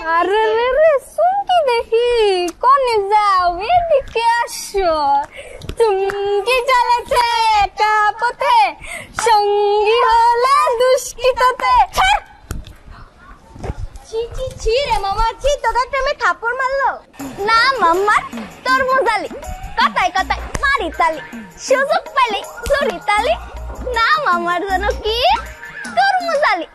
আরে রে রে শুনকি দেখি কোনে যাও এদিকে আসো চুমকি চলেছে একা পথে সঙ্গী হলে দুষ্কৃততে ছি ছি ছি রে মামা ছি তোকে তুমি থাপ্পড় মারলো না মাম্মা তোর মজালি কথায় কথায় মারি তালি সুযোগ পাইলে জুরি তালি না মামার জন্য কি তোর মজালি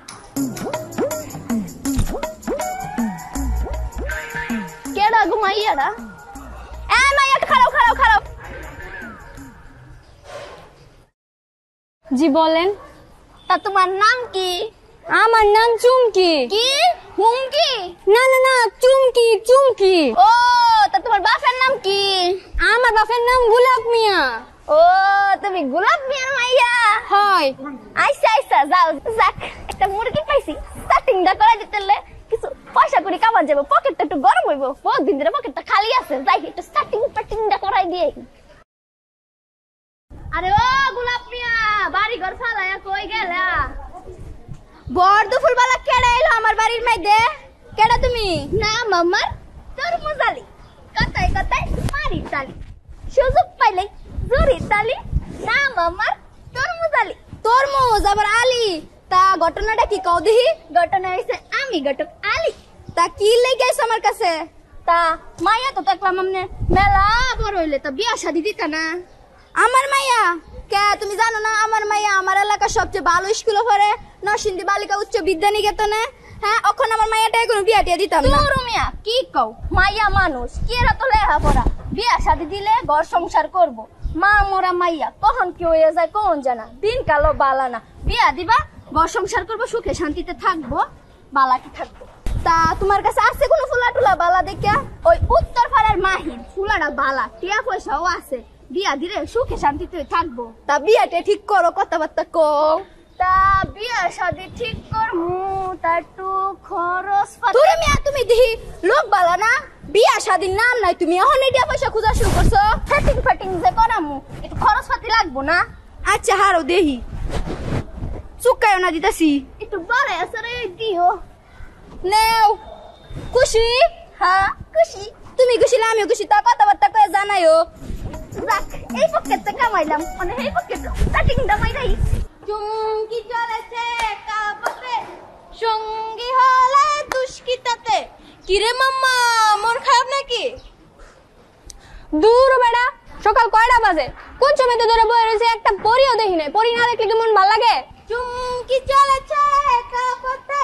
কেডা ঘুমাইয়াডা এ মাইয়া খারাপ খারাপ খারাপ জি বলেন তা তোমার নাম কি আমার নাম চুমকি কি হুমকি না না না চুমকি চুমকি ও তা তোমার বাপের নাম কি আমার বাপের নাম গোলাপ মিয়া ও তুমি গোলাপ মিয়ার মাইয়া হয় আইসা আইসা যাও যাক একটা মুরগি পাইছি স্টার্টিংটা করে দিতেলে কিছু পয়সা করে কামার যাবে পকেটটা একটু গরম হইব বহুত দিন ধরে পকেটটা খালি আছে যাই একটু স্টার্টিংটা করাই দিয়ে আরে ও গোলাপ মিয়া বাড়ি ঘর ফালায়া কই গেলা বড় ফুলবালা কেডা এলো আমার বাড়ির মধ্যে কেডা তুমি না মাম্মার তোর মজালি কথায় কথায় মারি তালি সুযোগ পাইলে জুরি তালি না মাম্মার তোর মজালি তোর মোজ আবার আলি তা ঘটনাটা কি কও দিহি ঘটনা হইছে আমি ঘটক আলি তা কি লেগে আইছ আমার কাছে তা মাইয়া তো দেখলাম আমনে মেলা বড় হইলে তা বিয়া শাদি দিতা না আমার মাইয়া কে তুমি জানো না আমার মাইয়া আমার এলাকার সবচেয়ে ভালো স্কুলে পড়ে নরসিংদী বালিকা উচ্চ বিদ্যা নিকেতনে হ্যাঁ এখন আমার মাইয়াটাই কোনো বিয়া টিয়া দিতাম না তোর মিয়া কি কও মাইয়া মানুষ কি এরা তো লেখাপড়া বিয়া শাদি দিলে ঘর সংসার করব মা মোরা মাইয়া কখন কি হয়ে যায় কোন জানা দিন কালো বালা না বিয়া দিবা ঘর সংসার করব সুখে শান্তিতে থাকবো বালা কি থাকবো তা তোমার কাছে আছে কোনো ফুলা টুলা বালা দেখিয়া ওই উত্তর পাড়ার মাহির ফুলাটা বালা টিয়া পয়সাও আছে বিয়া দিলে সুখে শান্তিতে থাকবো তা বিয়াটা ঠিক করো কথাবার্তা কও তা বিয়া শাদি ঠিক করমু তা একটু খরচ তোরে মিয়া তুমি দিহি লোক বালা না বিয়া শাদির নাম নাই তুমি এখন টিয়া পয়সা খোঁজা শুরু করছো ফাটিং যে করামু একটু খরচ পাতি লাগবো না আচ্ছা হারো দেহি চুকায়ও না দিতাছি একটু বড় আসরে দিও নেও খুশি হ্যাঁ খুশি তুমি খুশি না আমিও খুশি তা কথাবার্তা কয়ে জানাইও যাক এই পকেটটা কামাইলাম মানে এই পকেট স্টার্টিংটা মাইরাই চুমকি চলেছে কাপতে সঙ্গী হলে দুষ্কৃততে কিরে মাম্মা মন খারাপ নাকি দূর বেড়া সকাল কয়টা বাজে কোন সময় তো ধরে বয়ে রয়েছে একটা পরিও দেখি নাই পরি না দেখলে কি মন ভালো লাগে চুমকি চলেছে কাপতে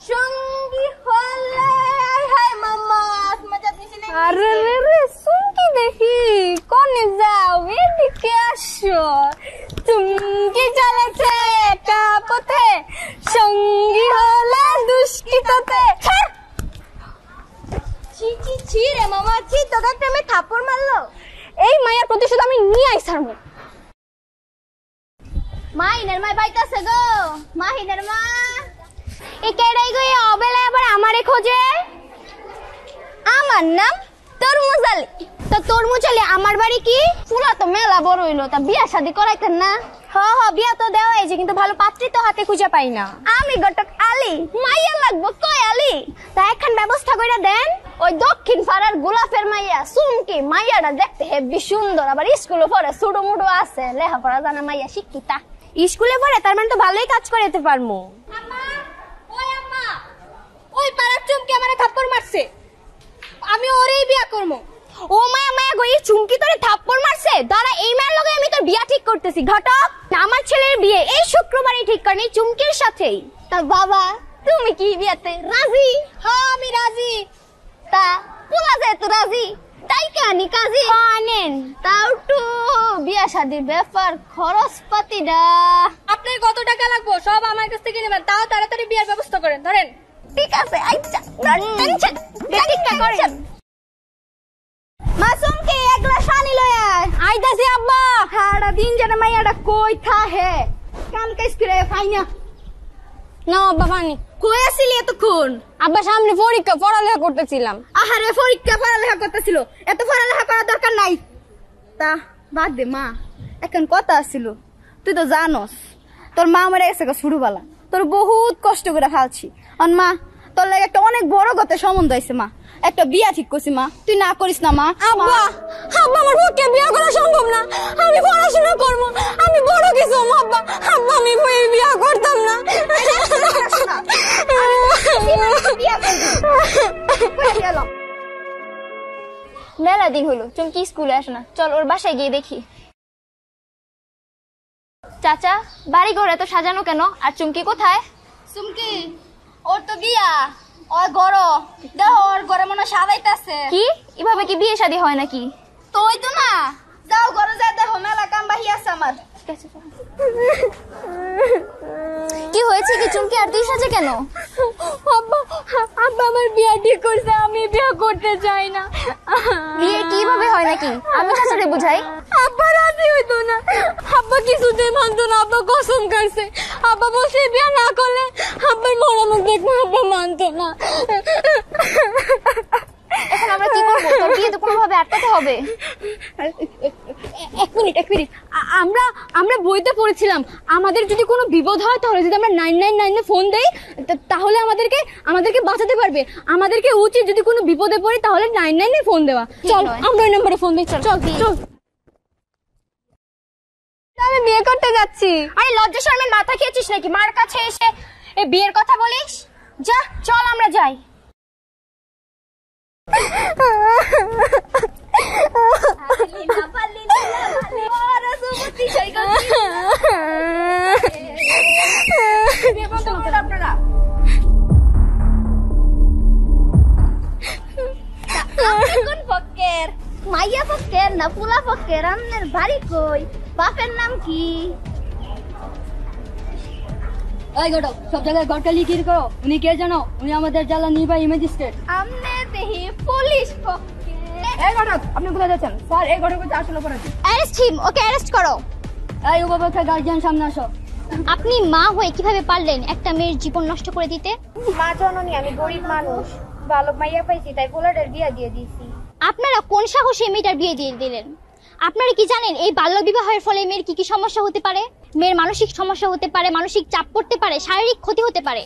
সঙ্গী হলে আয় হায় মাম্মা মজা দিছি না আরে রে রে শুনকি দেখি কোনে যাও এদিকে আসো চুমকি চলেছে একা পথে সঙ্গী হলে দুষ্কৃততে ছি ছি ছি রে মামা ছি তোকে তুমি থাপ্পড় মারলো এই মায়ের প্রতিশোধ আমি নিয়ে আইসারমু মাহিনের মা বাইতাছে গো মাহিনের মা এই কেডাই গো এই অবেলায় আবার আমারে খোঁজে আমার নাম তরমুজ আলী তা তরমুজ আলী আমার বাড়ি কি ফুলা তো মেলা বড় হইলো তা বিয়া শাদি করাইতেন না বিয়া তো দেওয়া হয়েছে কিন্তু ভালো পাত্রী তো হাতে খুঁজে পাই না আমি ঘটক আলী মাইয়া লাগবো কয় আলী তা এখন ব্যবস্থা করে দেন ওই দক্ষিণ পাড়ার গোলাপের মাইয়া চুমকি মাইয়াটা দেখতে হেবি সুন্দর আবার স্কুলে পড়ে ছোট মুটো আছে লেখাপড়া জানা মাইয়া শিক্ষিতা স্কুলে পড়ে তার মানে তো ভালোই কাজ করে যেতে পারবো ওই পাড়ার চুমকি আমারে থাপ্পড় মারছে আমি ওরেই বিয়া করবো ও মায়া মায়া গো এই চুমকি তোরে থাপ্পড় মারছে দাঁড়া এই মায়ের লগে আমি তোর বিয়া ঠিক করতেছি ঘটক আমার ছেলের বিয়ে এই শুক্রবারই ঠিক করেন এই চুমকির সাথেই তা বাবা তুমি কি বিয়াতে রাজি হ্যাঁ আমি রাজি তা পোলা যায় তো রাজি তাই কানি কাজী আনেন তাও একটু বিয়া শাদির ব্যাপার খরচ পাতিটা আপনার কত টাকা লাগবে সব আমার কাছ থেকে নেবেন তাও তাড়াতাড়ি বিয়ার ব্যবস্থা করেন ধরেন ঠিক আছে আচ্ছা টেনশন ঠিক করেন মাসুমকে এক গ্লাস পানি লয় আইতাছি আব্বা সারা দিন যেন মাইয়াটা কই থাহে কাম কাজ করে ফাইনা নাও আব্বা পানি কই আছিলি এতক্ষণ আব্বা সামনে পরীক্ষা পড়ালেখা করতেছিলাম আহারে পরীক্ষা পড়ালেখা করতেছিল এত পড়ালেখা করার দরকার নাই তা বাদ দে মা এখন কথা আছিল তুই তো জানোস তোর মা মরে গেছে ছোটবেলা তোর বহুত কষ্ট করে খাওয়াছি অন মা তোর লাগে একটা অনেক বড় কথা সম্বন্ধ হয়েছে মা, একটা বিয়া ঠিক করছি মা, তুই না করিস না মা। আব্বা আব্বা আমার পক্ষে বিয়া করা সম্ভব না, আমি পড়াশোনা করবো, আমি বড় কিছু আব্বা, আব্বা আমি বিয়া করতাম না। মেলা দিন হলো চুমকি স্কুলে আসে না, চল ওর বাসায় গিয়ে দেখি। চাচা, বাড়ি ঘর এত সাজানো কেন? আর চুমকি কোথায়? চুমকি ওর তো বিয়া, ওর ঘর দেখ, ওর ঘরে মনে সাজাইতেছে। কি এভাবে কি বিয়ে শাদী হয় নাকি? তো ওই তো না, যাও ঘরে যাই দেখো, মেলা কাম বাহি আছে আমার। কি হয়েছে কি চুমকি, আর তুই সাজে কেন? আব্বা আব্বা আমার বিয়া ঠিক করছে, আমি বিয়া করতে চাই না। বিয়ে কিভাবে হয় নাকি, আমি চাচারে বুঝাই। আব্বা রাজি হইতো না, আব্বা কিছুতে মানতো না, আব্বা কসম করছে, আব্বা বলছে বিয়া না করলে আব্বার মরা মুখ দেখবো, আব্বা মানতো না। এখন আমরা কি করবো? তোর বিয়ে তো কোনোভাবে আটকাতে হবে। এক মিনিট আমরা বইতে পড়েছিলাম, আমাদের যদি কোনো বিপদ হয় তাহলে যদি আমরা 999 ফোন দেই তাহলে আমাদেরকে বাঁচাতে পারবে। আমাদেরকে উচিত যদি কোনো বিপদে পড়ি তাহলে 999 ফোন দেওয়া। চল আমরা ওই নম্বরে ফোন দিই, চল চল চল। আমি বিয়ে করতে যাচ্ছি। আরে লজ্জা শরমের মাথা খেয়েছিস নাকি? মার কাছে এসে এই বিয়ের কথা বলিস? যা চল আমরা যাই। মাইয়া ফকের না পুলা ফকের, আপনার বাড়ি কই, বাপের নাম কি? এই ঘটক, সব জায়গায় ঘটকা লিখিয়ে করো। উনি কে জানো? উনি আমাদের জেলা নির্বাহী ম্যাজিস্ট্রেট। আমনে দেহি পুলিশ ফকের। এই ঘটক, আপনি কোথায় যাচ্ছেন? স্যার এই ঘটক হচ্ছে আসল অপরাধী। অ্যারেস্ট হিম, ওকে অ্যারেস্ট করো। এই উপপক্ষের গার্জিয়ান সামনে আসো। আপনি মা হয়ে কিভাবে পারলেন একটা মেয়ের জীবন নষ্ট করে দিতে? মা জননী, আমি গরিব মানুষ, ভালো মাইয়া পাইছি তাই পোলাটার বিয়া দিয়ে দিয়েছি। আপনারা কোন সাহসে মেয়েটার বিয়ে দিয়ে দিলেন? আপনারা কি জানেন এই বাল্য বিবাহের ফলে মেয়ের কি কি সমস্যা হতে পারে? মেয়ের মানসিক সমস্যা হতে পারে, মানসিক চাপ পড়তে পারে, শারীরিক ক্ষতি হতে পারে,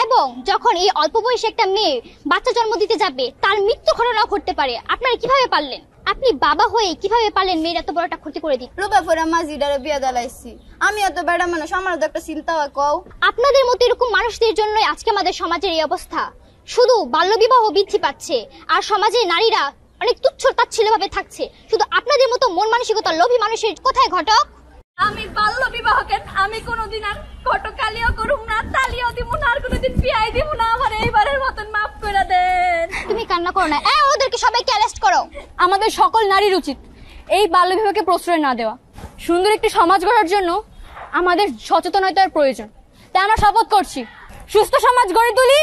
এবং যখন এই অল্প বয়সে একটা মেয়ে বাচ্চা জন্ম দিতে যাবে তার মৃত্যু ঘটনাও ঘটতে পারে। আপনারা কিভাবে পারলেন? আপনি বাবা হয়ে কিভাবে পারলেন মেয়ের এত বড় একটা ক্ষতি করে দিতে? রূপা ফোরা মাঝিডারে বিয়া দালাইছি, আমি এত বেড়া মানুষ, আমার তো একটা চিন্তা হয় কও। আপনাদের মতো এরকম মানুষদের জন্যই আজকে আমাদের সমাজের এই অবস্থা। শুধু বাল্যবিবাহ বৃদ্ধি পাচ্ছে আর সমাজে নারীরা অনেক তুচ্ছ তাচ্ছিল্য ভাবে থাকছে। শুধু আপনাদের মতো মন মানসিকতা লোভী মানুষের কোথায় ঘটক? আমি বাল্য বিবাহ কেন, আমি কোনোদিন আর ঘটকালিও করুম না, তালিও দিব না, আর কোনোদিন বিয়াই দিব না। আমার এইবারের মতন মাফ করে দেন। তুমি কান্না করো না, ওদেরকে সবাইকে অ্যারেস্ট করো। আমাদের সকল নারীর উচিত এই বাল্য বিবাহকে প্রশ্রয় না দেওয়া। সুন্দর একটি সমাজ গড়ার জন্য আমাদের সচেতনতার প্রয়োজন। তাই আমরা শপথ করছি সুস্থ সমাজ গড়ে তুলি।